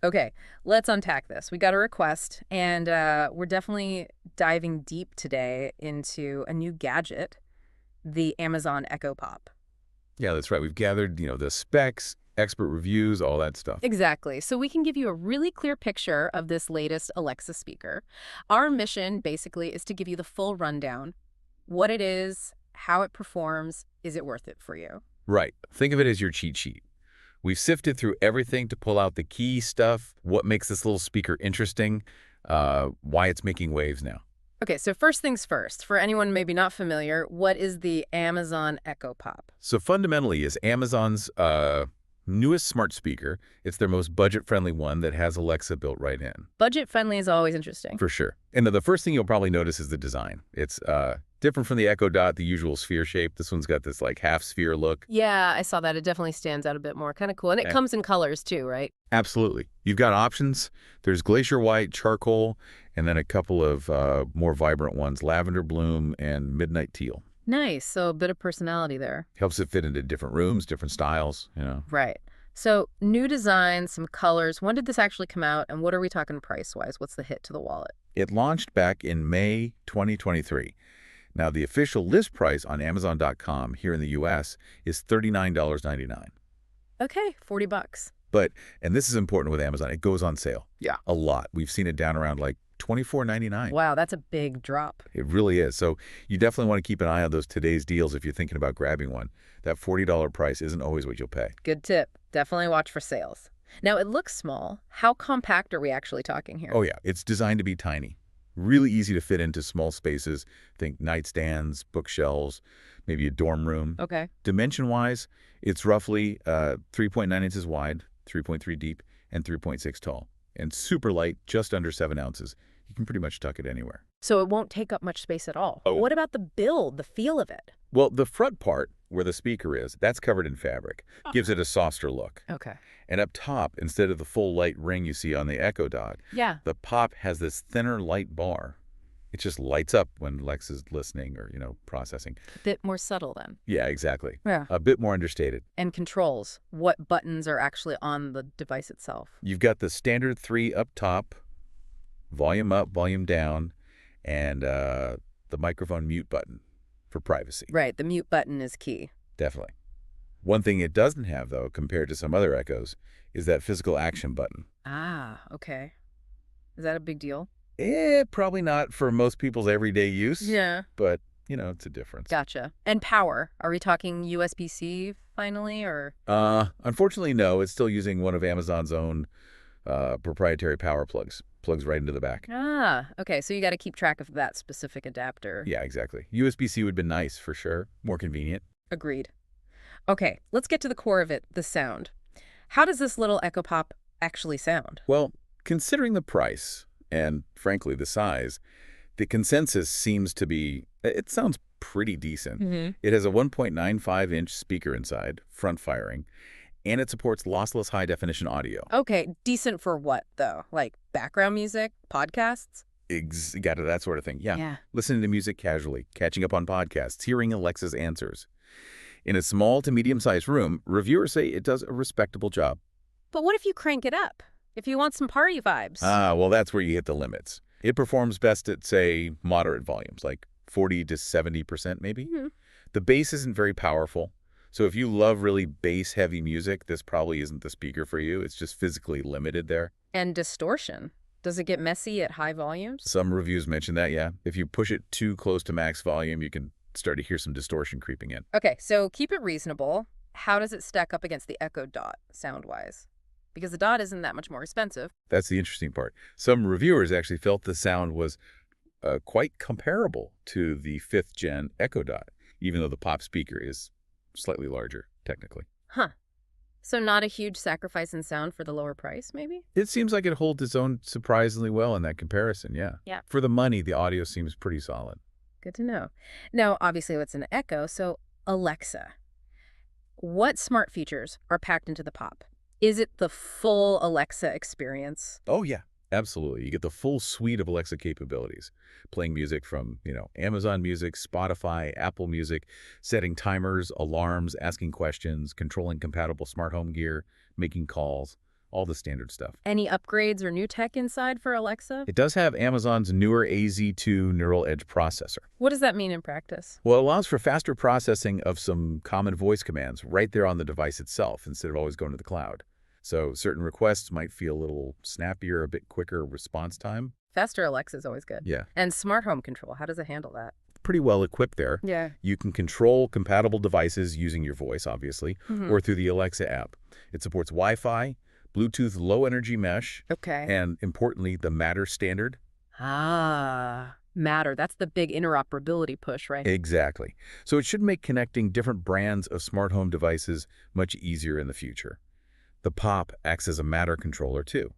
Okay, let's unpack this. We got a request, and we're definitely diving deep today into a new gadget, the Amazon Echo Pop. Yeah, that's right. We've gathered, the specs, expert reviews, all that stuff. Exactly. So we can give you a really clear picture of this latest Alexa speaker. Our mission basically is to give you the full rundown, what it is, how it performs, is it worth it for you? Right. Think of it as your cheat sheet. We've sifted through everything to pull out the key stuff, what makes this little speaker interesting, why it's making waves now. Okay, so first things first, for anyone maybe not familiar, what is the Amazon Echo Pop? So fundamentally, is Amazon's newest smart speaker. It's their most budget-friendly one that has Alexa built right in, Budget friendly is always interesting. for sure. And the first thing you'll probably notice is the design. It's different from the Echo Dot, the usual sphere shape. This one's got this like half sphere look. Yeah, I saw that. It definitely stands out a bit more. Kind of cool. And it Eh, comes in colors too, right? Absolutely. You've got options. There's glacier white, charcoal, and then a couple of more vibrant ones, lavender bloom and midnight teal. Nice. So a bit of personality there. Helps it fit into different rooms, different styles. Right. So new design, some colors. When did this actually come out? And what are we talking price-wise? What's the hit to the wallet? It launched back in May 2023. Now, the official list price on Amazon.com here in the US is $39.99. Okay, 40 bucks. But, and this is important with Amazon, it goes on sale. Yeah. A lot. We've seen it down around like $24.99. Wow, that's a big drop. It really is. So you definitely want to keep an eye on those today's deals if you're thinking about grabbing one. That $40 price isn't always what you'll pay. Good tip. Definitely watch for sales. Now, it looks small. How compact are we actually talking here? Oh yeah, it's designed to be tiny. Really easy to fit into small spaces. Think nightstands, bookshelves, maybe a dorm room. Okay. Dimension-wise, it's roughly 3.9 inches wide, 3.3 deep, and 3.6 tall. And super light, just under 7 ounces. You can pretty much tuck it anywhere. So it won't take up much space at all. Oh. What about the build, the feel of it? Well, the front part, where the speaker is, that's covered in fabric. Gives it a softer look. Okay. And up top, instead of the full light ring you see on the Echo Dot, Yeah. the Pop has this thinner light bar. It just lights up when Alexa's listening or, processing. A bit more subtle then. Yeah, exactly. Yeah. A bit more understated. And controls, what buttons are actually on the device itself. You've got the standard 3 up top, volume up, volume down, and the microphone mute button for privacy. Right, the mute button is key. Definitely. One thing it doesn't have, though, compared to some other Echoes, is that physical action button. Ah, okay. Is that a big deal? Probably not for most people's everyday use. Yeah. But, it's a difference. Gotcha. And power, are we talking USB-C finally, or? Unfortunately, no. It's still using one of Amazon's own proprietary power plugs. Plugs right into the back. Ah, okay, so you got to keep track of that specific adapter. Yeah, exactly. USB-C would have been nice, for sure. More convenient. Agreed. Okay, let's get to the core of it, the sound. How does this little Echo Pop actually sound? Well, considering the price and, frankly, the size, the consensus seems to be it sounds pretty decent. Mm-hmm. It has a 1.95-inch speaker inside, front firing, and it supports lossless high-definition audio. Okay, decent for what, though? Like background music, podcasts? Got it, that sort of thing. Yeah. Listening to music casually, catching up on podcasts, hearing Alexa's answers. In a small to medium-sized room, reviewers say it does a respectable job. But what if you crank it up? If you want some party vibes? Well, that's where you hit the limits. It performs best at, say, moderate volumes, like 40 to 70% maybe. Mm-hmm. The bass isn't very powerful, so if you love really bass-heavy music, this probably isn't the speaker for you. It's just physically limited there. And distortion. Does it get messy at high volumes? Some reviews mention that, yeah. If you push it too close to max volume, you can start to hear some distortion creeping in. Okay, so keep it reasonable. How does it stack up against the Echo Dot, sound-wise? Because the Dot isn't that much more expensive. That's the interesting part. Some reviewers actually felt the sound was quite comparable to the 5th-gen Echo Dot, even though the Pop speaker is slightly larger, technically. Huh. So not a huge sacrifice in sound for the lower price, maybe? It seems like it holds its own surprisingly well in that comparison, yeah. Yeah. For the money, the audio seems pretty solid. Good to know. Now, obviously, it's an Echo, so Alexa. What smart features are packed into the Pop? Is it the full Alexa experience? Oh, yeah, absolutely. You get the full suite of Alexa capabilities. Playing music from, Amazon Music, Spotify, Apple Music, setting timers, alarms, asking questions, controlling compatible smart home gear, making calls. all the standard stuff. Any upgrades or new tech inside for Alexa? It does have Amazon's newer AZ2 Neural Edge processor. What does that mean in practice? Well, it allows for faster processing of some common voice commands right there on the device itself instead of always going to the cloud. So certain requests might feel a little snappier, a bit quicker response time. Faster Alexa is always good. Yeah. And smart home control, how does it handle that? Pretty well equipped there. Yeah. You can control compatible devices using your voice, obviously, or through the Alexa app. It supports Wi-Fi, Bluetooth Low Energy Mesh, Okay. and importantly, the Matter standard. Matter. That's the big interoperability push, right? Exactly. So it should make connecting different brands of smart home devices much easier in the future. The Pop acts as a Matter controller, too.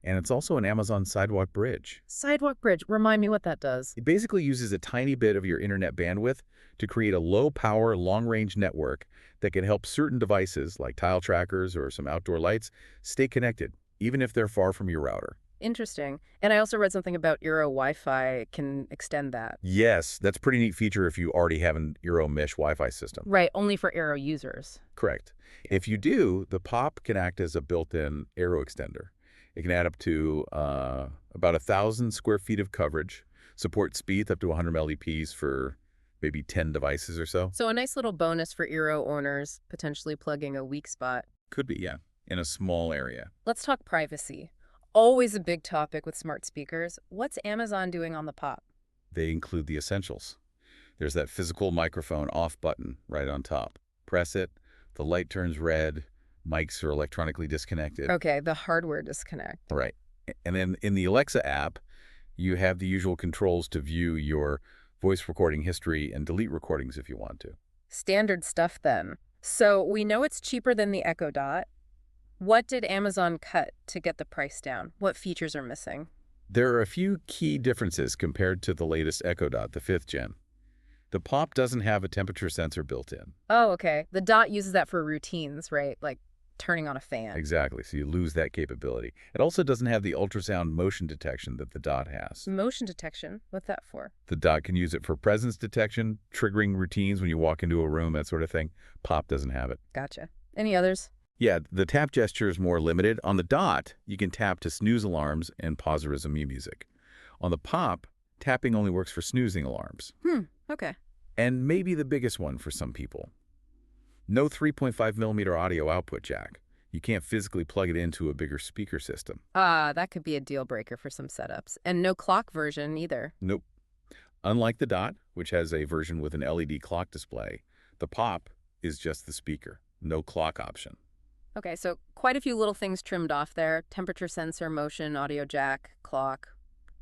And it's also an Amazon Sidewalk Bridge. Sidewalk Bridge. Remind me what that does. It basically uses a tiny bit of your internet bandwidth to create a low-power, long-range network that can help certain devices, like tile trackers or some outdoor lights, stay connected, even if they're far from your router. Interesting. And I also read something about Eero Wi-Fi can extend that. Yes, that's a pretty neat feature if you already have an Eero Mesh Wi-Fi system. Right, only for Eero users. Correct. If you do, the Pop can act as a built-in Aero extender. It can add up to about 1,000 square feet of coverage, support speeds up to 100 LEPs for maybe 10 devices or so. So a nice little bonus for Eero owners, potentially plugging a weak spot. Could be, yeah, in a small area. Let's talk privacy. Always a big topic with smart speakers. What's Amazon doing on the Pop? They include the essentials. There's that physical microphone off button right on top. Press it, the light turns red, mics are electronically disconnected. Okay, the hardware disconnect. Right. And then in the Alexa app, you have the usual controls to view your voice recording history and delete recordings if you want to. Standard stuff then. So we know it's cheaper than the Echo Dot. What did Amazon cut to get the price down? What features are missing? There are a few key differences compared to the latest Echo Dot, the 5th gen. The Pop doesn't have a temperature sensor built in. Oh, okay. The Dot uses that for routines, right? Like turning on a fan. Exactly, so you lose that capability. It also doesn't have the ultrasound motion detection that the Dot has. Motion detection? What's that for? The Dot can use it for presence detection, triggering routines when you walk into a room, that sort of thing. Pop doesn't have it. Gotcha. Any others? Yeah, the tap gesture is more limited. On the Dot, you can tap to snooze alarms and pause or resume music. On the Pop, tapping only works for snoozing alarms. Okay. And maybe the biggest one for some people. No 3.5mm audio output jack. You can't physically plug it into a bigger speaker system. That could be a deal breaker for some setups. And no clock version either. Nope. Unlike the Dot, which has a version with an LED clock display, the Pop is just the speaker. No clock option. Okay, so quite a few little things trimmed off there. Temperature sensor, motion, audio jack, clock.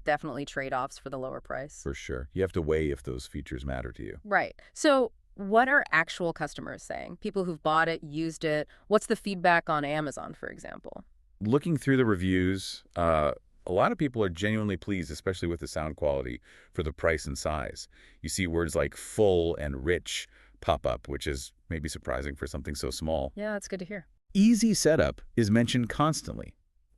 Definitely trade-offs for the lower price. For sure. You have to weigh if those features matter to you. Right. So what are actual customers saying? People who've bought it, used it. What's the feedback on Amazon, for example? Looking through the reviews, a lot of people are genuinely pleased, especially with the sound quality for the price and size. You see words like full and rich pop up, which is maybe surprising for something so small. Yeah, that's good to hear. Easy setup is mentioned constantly.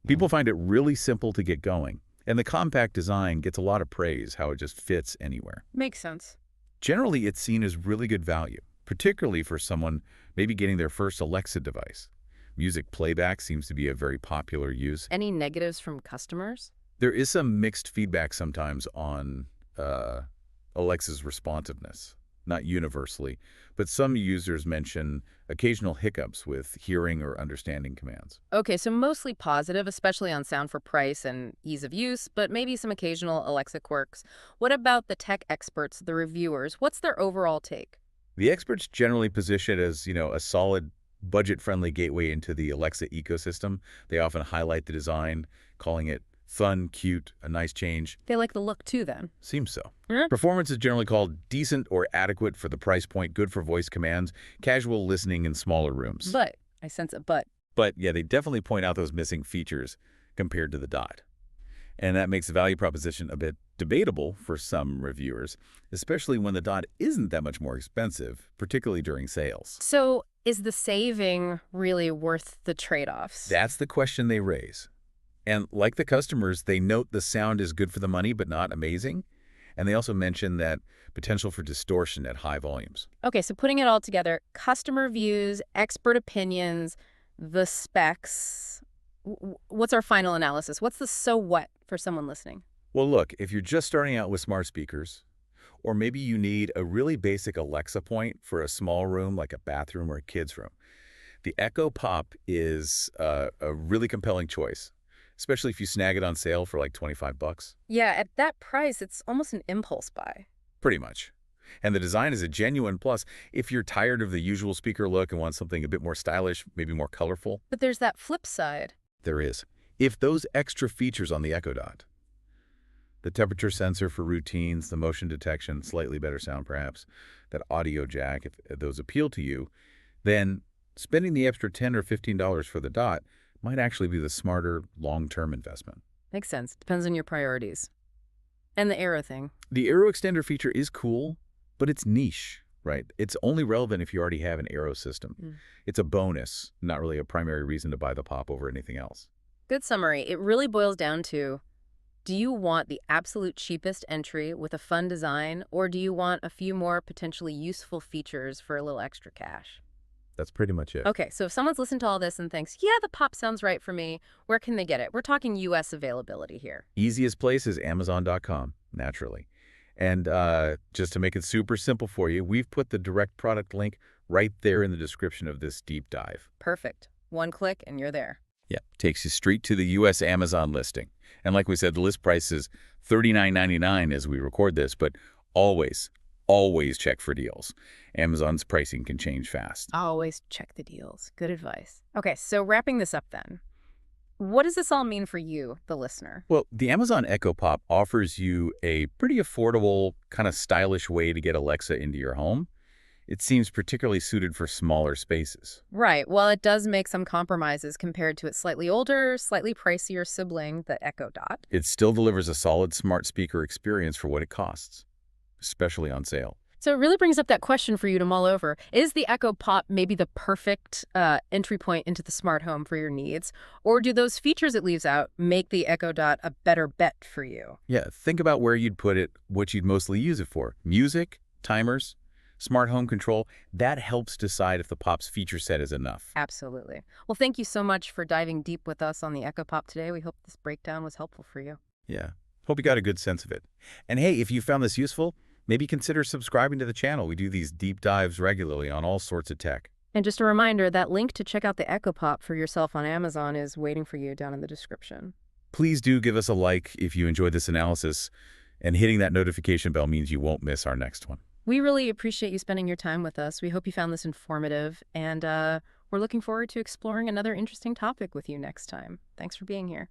People find it really simple to get going, and the compact design gets a lot of praise, how it just fits anywhere. Makes sense. Generally, it's seen as really good value, particularly for someone maybe getting their first Alexa device. Music playback seems to be a very popular use. Any negatives from customers? There is some mixed feedback sometimes on Alexa's responsiveness. Not universally, but some users mention occasional hiccups with hearing or understanding commands. Okay, so mostly positive, especially on sound for price and ease of use, but maybe some occasional Alexa quirks. What about the tech experts, the reviewers? What's their overall take? The experts generally position it as, a solid, budget-friendly gateway into the Alexa ecosystem. They often highlight the design, calling it fun, cute, a nice change. They like the look too, then. Seems so. Yeah. Performance is generally called decent or adequate for the price point, good for voice commands, casual listening in smaller rooms. But, I sense a but. But yeah, they definitely point out those missing features compared to the Dot. And that makes the value proposition a bit debatable for some reviewers, especially when the Dot isn't that much more expensive, particularly during sales. So, is the saving really worth the trade-offs? That's the question they raise. And like the customers, they note the sound is good for the money, but not amazing. And they also mention that potential for distortion at high volumes. Okay, so putting it all together, customer views, expert opinions, the specs, What's our final analysis? What's the so what for someone listening? Well, look, if you're just starting out with smart speakers, or maybe you need a really basic Alexa point for a small room like a bathroom or a kid's room, the Echo Pop is a really compelling choice, especially if you snag it on sale for like 25 bucks. Yeah, at that price, it's almost an impulse buy. Pretty much. And the design is a genuine plus if you're tired of the usual speaker look and want something a bit more stylish, maybe more colorful. But there's that flip side. There is. If those extra features on the Echo Dot, the temperature sensor for routines, the motion detection, slightly better sound perhaps, that audio jack, if those appeal to you, then spending the extra $10 or $15 for the Dot might actually be the smarter long-term investment. Makes sense. Depends on your priorities. And the Aero thing. The Aero Extender feature is cool, but it's niche, right? It's only relevant if you already have an Aero system. It's a bonus, not really a primary reason to buy the Pop over anything else. Good summary. It really boils down to, do you want the absolute cheapest entry with a fun design, or do you want a few more potentially useful features for a little extra cash? That's pretty much it. Okay, so if someone's listened to all this and thinks, yeah, the Pop sounds right for me, where can they get it? We're talking U.S. availability here. Easiest place is Amazon.com, naturally. And just to make it super simple for you, we've put the direct product link right there in the description of this deep dive. Perfect. One click and you're there. Yeah, takes you straight to the U.S. Amazon listing. And like we said, the list price is $39.99 as we record this, but always check for deals. Amazon's pricing can change fast. Always check the deals. Good advice. Okay, so wrapping this up then. What does this all mean for you, the listener? Well, the Amazon Echo Pop offers you a pretty affordable, kind of stylish way to get Alexa into your home. It seems particularly suited for smaller spaces. Right. Well, it does make some compromises compared to its slightly older, slightly pricier sibling, the Echo Dot. It still delivers a solid smart speaker experience for what it costs, especially on sale. So it really brings up that question for you to mull over. Is the Echo Pop maybe the perfect entry point into the smart home for your needs? Or do those features it leaves out make the Echo Dot a better bet for you? Yeah, think about where you'd put it, what you'd mostly use it for. Music, timers, smart home control. That helps decide if the Pop's feature set is enough. Absolutely. Well, thank you so much for diving deep with us on the Echo Pop today. We hope this breakdown was helpful for you. Yeah, hope you got a good sense of it. And hey, if you found this useful, maybe consider subscribing to the channel. We do these deep dives regularly on all sorts of tech. And just a reminder, that link to check out the Echo Pop for yourself on Amazon is waiting for you down in the description. Please do give us a like if you enjoyed this analysis, and hitting that notification bell means you won't miss our next one. We really appreciate you spending your time with us. We hope you found this informative, and we're looking forward to exploring another interesting topic with you next time. Thanks for being here.